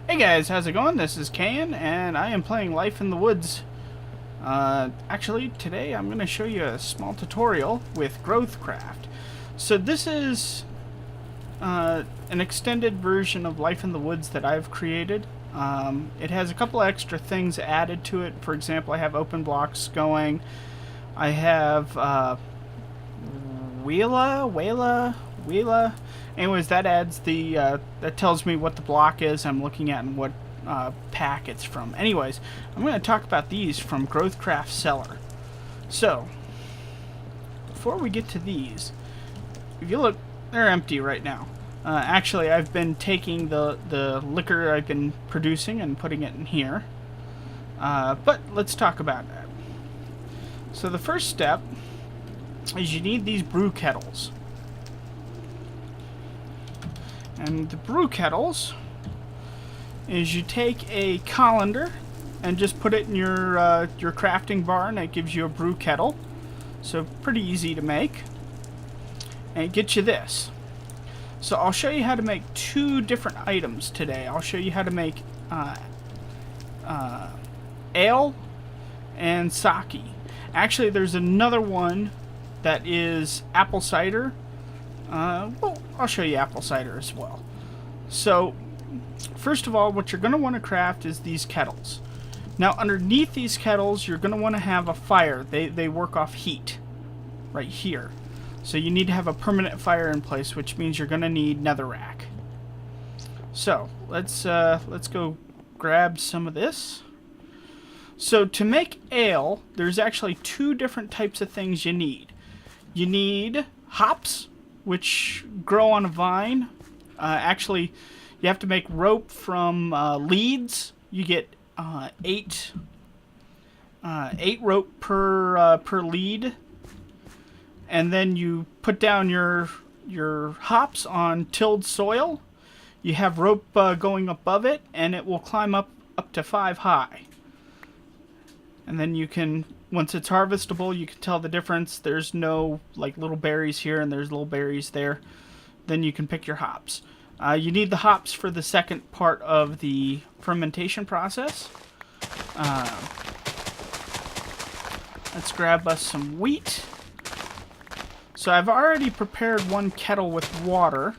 Hey guys, how's it going? This is Cayen, and I am playing Life in the Woods. Actually, today I'm going to show you a small tutorial with Growthcraft. So this is an extended version of Life in the Woods that I've created. It has a couple extra things added to it. For example, I have open blocks going. I have Wheela. Anyways, that adds the that tells me what the block is I'm looking at and what pack it's from. Anyways, I'm going to talk about these from Growthcraft Cellar. So, before we get to these, if you look, they're empty right now. Actually, I've been taking the liquor I've been producing and putting it in here. But let's talk about that. So the first step is you need these brew kettles. And the brew kettles is you take a colander and just put it in your crafting bar, and it gives you a brew kettle. So pretty easy to make. And it gets you this. So I'll show you how to make two different items today. I'll show you how to make ale and sake. Actually, there's another one that is apple cider. Well, I'll show you apple cider as well. So, first of all, what you're going to want to craft is these kettles. Now, underneath these kettles, you're going to want to have a fire. They work off heat, right here. So you need to have a permanent fire in place, which means you're going to need netherrack. So, let's go grab some of this. So, to make ale, there's actually two different types of things you need. You need hops, which grow on a vine. Actually, you have to make rope from leads. You get eight rope per lead, and then you put down your hops on tilled soil. You have rope going above it, and it will climb up to 5 high. And then you can, once it's harvestable, you can tell the difference. There's no like little berries here and there's little berries there. Then you can pick your hops. You need the hops for the second part of the fermentation process. Let's grab us some wheat. So I've already prepared one kettle with water.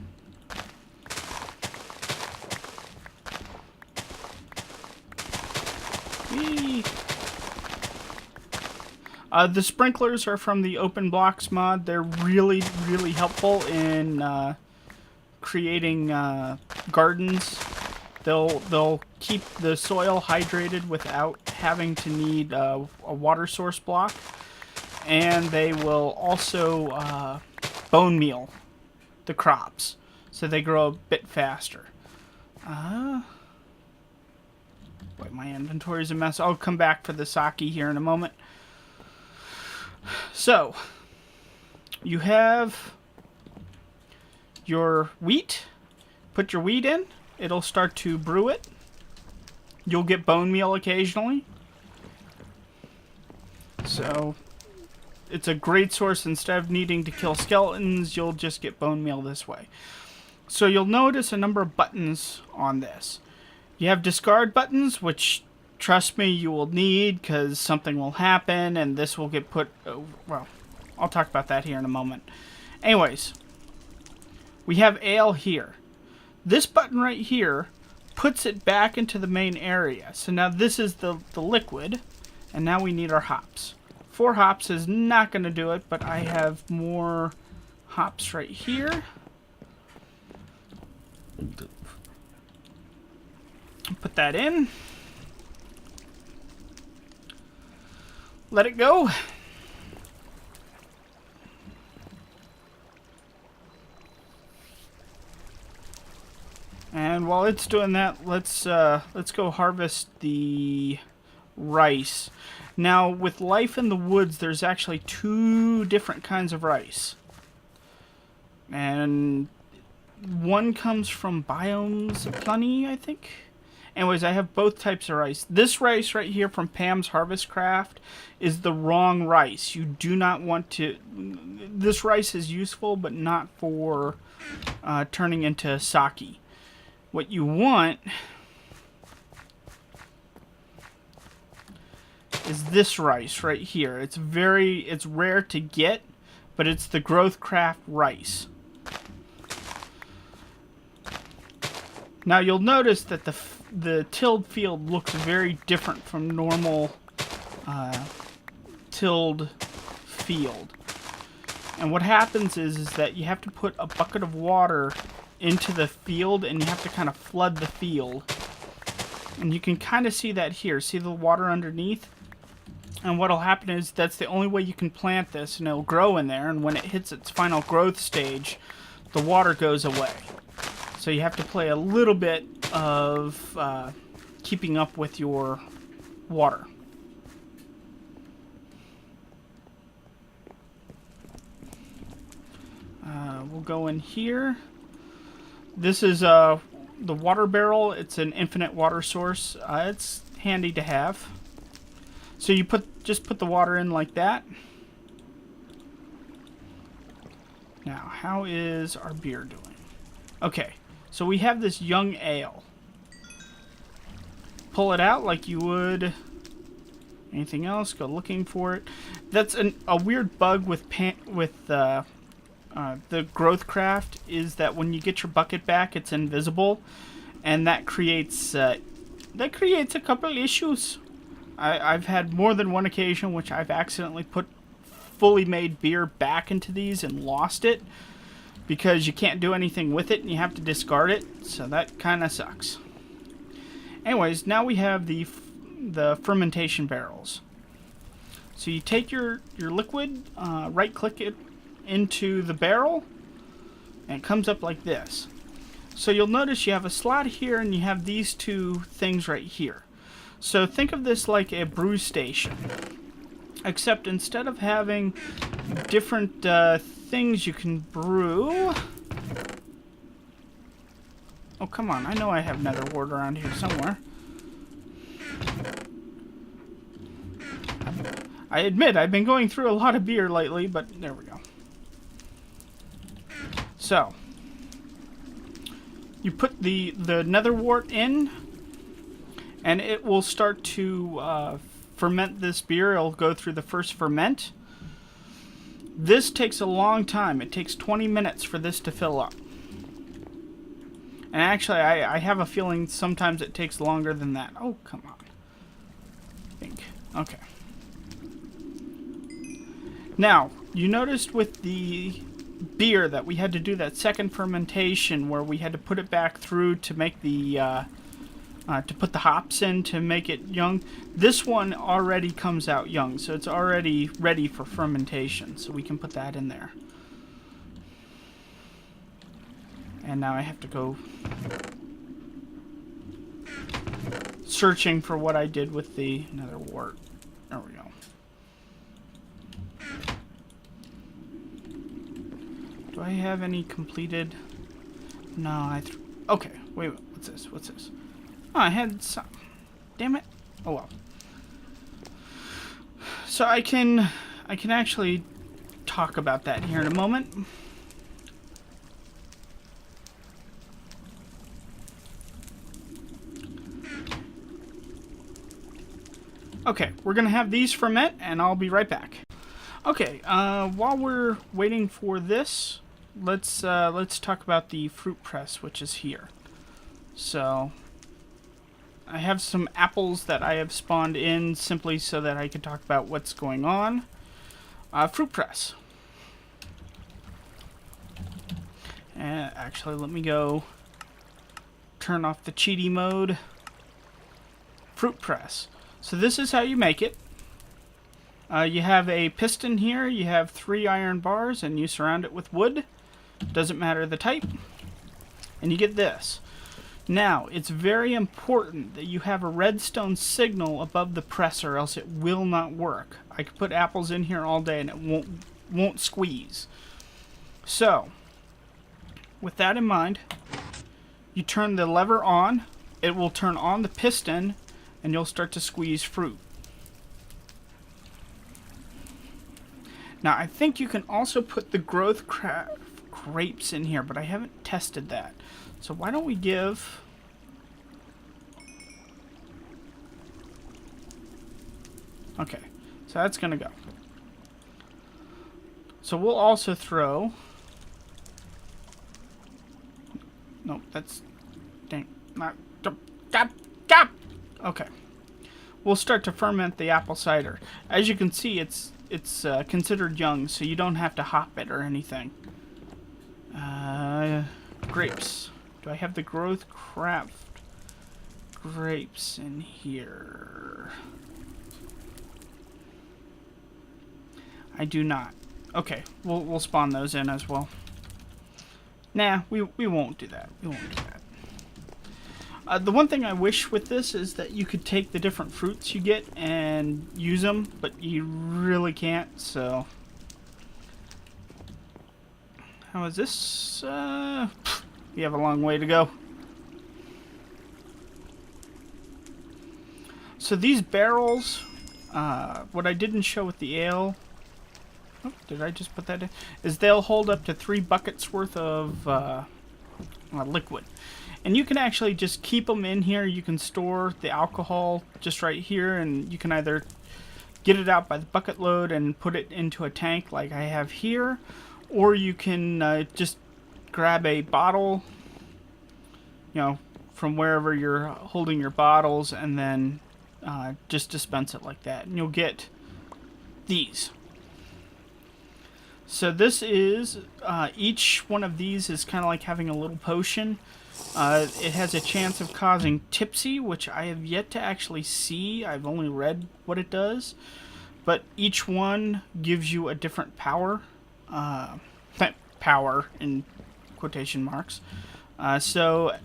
The sprinklers are from the Open Blocks mod. They're really, really helpful in creating gardens. They'll keep the soil hydrated without having to need a water source block. And they will also bone meal the crops, so they grow a bit faster. Boy, my inventory's a mess. I'll come back for the sake here in a moment. So, you have your wheat. Put your wheat in. It'll start to brew it. You'll get bone meal occasionally. So, it's a great source. Instead of needing to kill skeletons, you'll just get bone meal this way. So, you'll notice a number of buttons on this. You have discard buttons, which, trust me, you will need because something will happen and this will get put... well, I'll talk about that here in a moment. Anyways, we have ale here. This button right here puts it back into the main area. So now this is the liquid, and now we need our hops. 4 hops is not going to do it, but I have more hops right here. Put that in. Let it go. And while it's doing that, let's go harvest the rice. Now, with Life in the Woods, there's actually 2 different kinds of rice. And one comes from Biomes of Plenty, I think. Anyways, I have both types of rice. This rice right here from Pam's Harvest Craft is the wrong rice. You do not want to... This rice is useful, but not for turning into sake. What you want is this rice right here. It's rare to get, but it's the Growthcraft rice. Now you'll notice that the tilled field looks very different from normal tilled field. And what happens is that you have to put a bucket of water into the field, and you have to kind of flood the field. And you can kind of see that here. See the water underneath? And what'll happen is that's the only way you can plant this, and it'll grow in there, and when it hits its final growth stage, the water goes away. So you have to play a little bit of keeping up with your water. We'll go in here. This is the water barrel. It's an infinite water source. It's handy to have. So you just put the water in like that. Now, how is our beer doing? Okay, so we have this young ale. Pull it out like you would anything else. Go looking for it. That's a weird bug with the Growthcraft, is that when you get your bucket back, it's invisible, and that creates a couple issues. I've had more than one occasion which I've accidentally put fully made beer back into these and lost it because you can't do anything with it and you have to discard it, so that kind of sucks. Anyways, now we have the fermentation barrels. So you take your liquid, right click it into the barrel, and it comes up like this. So you'll notice you have a slot here and you have these two things right here. So think of this like a brew station, except instead of having different things you can brew... Oh, come on, I know I have nether wart around here somewhere. I admit I've been going through a lot of beer lately, but there we go. So, you put the nether wart in, and it will start to ferment this beer. It'll go through the first ferment. This takes a long time. It takes 20 minutes for this to fill up. And actually, I have a feeling sometimes it takes longer than that. Oh, come on. I think. Okay. Now, you noticed with the beer that we had to do that second fermentation where we had to put it back through to make the to put the hops in to make it young. This one already comes out young, so it's already ready for fermentation, so we can put that in there. And now I have to go searching for what I did with the nether wart. There we go. Do I have any completed? No, okay, wait, what's this? What's this? Oh, I had some. Damn it. Oh well. So I can actually talk about that here in a moment. Okay, we're gonna have these ferment, and I'll be right back. Okay, while we're waiting for this, let's talk about the fruit press, which is here. So, I have some apples that I have spawned in simply so that I can talk about what's going on. Fruit press. And actually, let me go turn off the cheaty mode. Fruit press. So this is how you make it. You have a piston here, you have 3 iron bars, and you surround it with wood. Doesn't matter the type. And you get this. Now, it's very important that you have a redstone signal above the press or else it will not work. I could put apples in here all day and it won't squeeze. So, with that in mind, you turn the lever on, it will turn on the piston, and you'll start to squeeze fruit. Now, I think you can also put the Growthcraft grapes in here, but I haven't tested that. So why don't we give... Okay, so that's going to go. So we'll also throw... No, that's... Dang. Not... Stop! Okay. We'll start to ferment the apple cider. As you can see, it's considered young, so you don't have to hop it or anything. Grapes. Do I have the Growthcraft grapes in here? I do not. Okay, we'll spawn those in as well. Nah, we won't do that. We won't do that. The one thing I wish with this is that you could take the different fruits you get and use them, but you really can't, so... How is this? We have a long way to go. So these barrels, what I didn't show with the ale... Oh, did I just put that in? Is they'll hold up to 3 buckets worth of liquid. And you can actually just keep them in here. You can store the alcohol just right here, and you can either get it out by the bucket load and put it into a tank like I have here, or you can just grab a bottle, you know, from wherever you're holding your bottles, and then just dispense it like that. And you'll get these. So this is, each one of these is kind of like having a little potion. It has a chance of causing tipsy, which I have yet to actually see. I've only read what it does. But each one gives you a different power. Power in quotation marks. So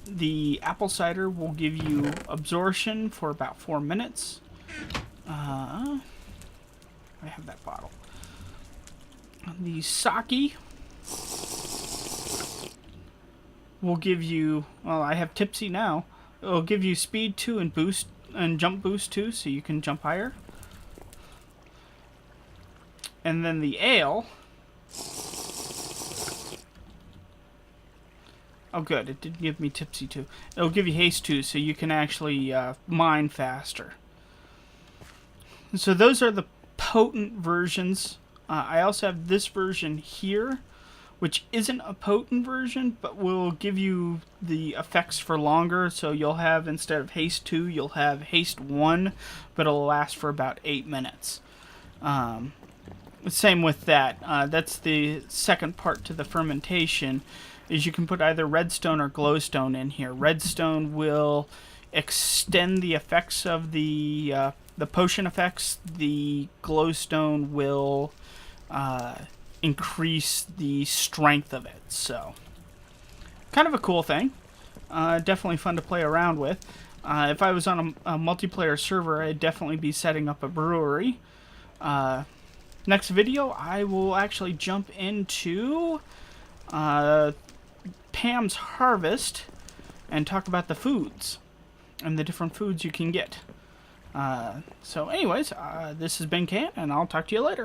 the apple cider will give you absorption for about 4 minutes. I have that bottle. The sake will give you, well, I have tipsy now. It'll give you speed 2 and boost and jump boost 2, so you can jump higher. And then the ale. Oh, good. It did give me tipsy 2. It'll give you haste 2, so you can actually mine faster. So those are the potent versions. I also have this version here, which isn't a potent version, but will give you the effects for longer. So you'll have, instead of haste 2, you'll have haste 1, but it'll last for about 8 minutes. Same with that. That's the second part to the fermentation, is you can put either redstone or glowstone in here. Redstone will extend the effects of the potion effects. The glowstone will increase the strength of it. So, kind of a cool thing. Definitely fun to play around with. If I was on a multiplayer server, I'd definitely be setting up a brewery. Next video, I will actually jump into Pam's Harvest and talk about the foods and the different foods you can get. So anyways, this has been Cayen, and I'll talk to you later.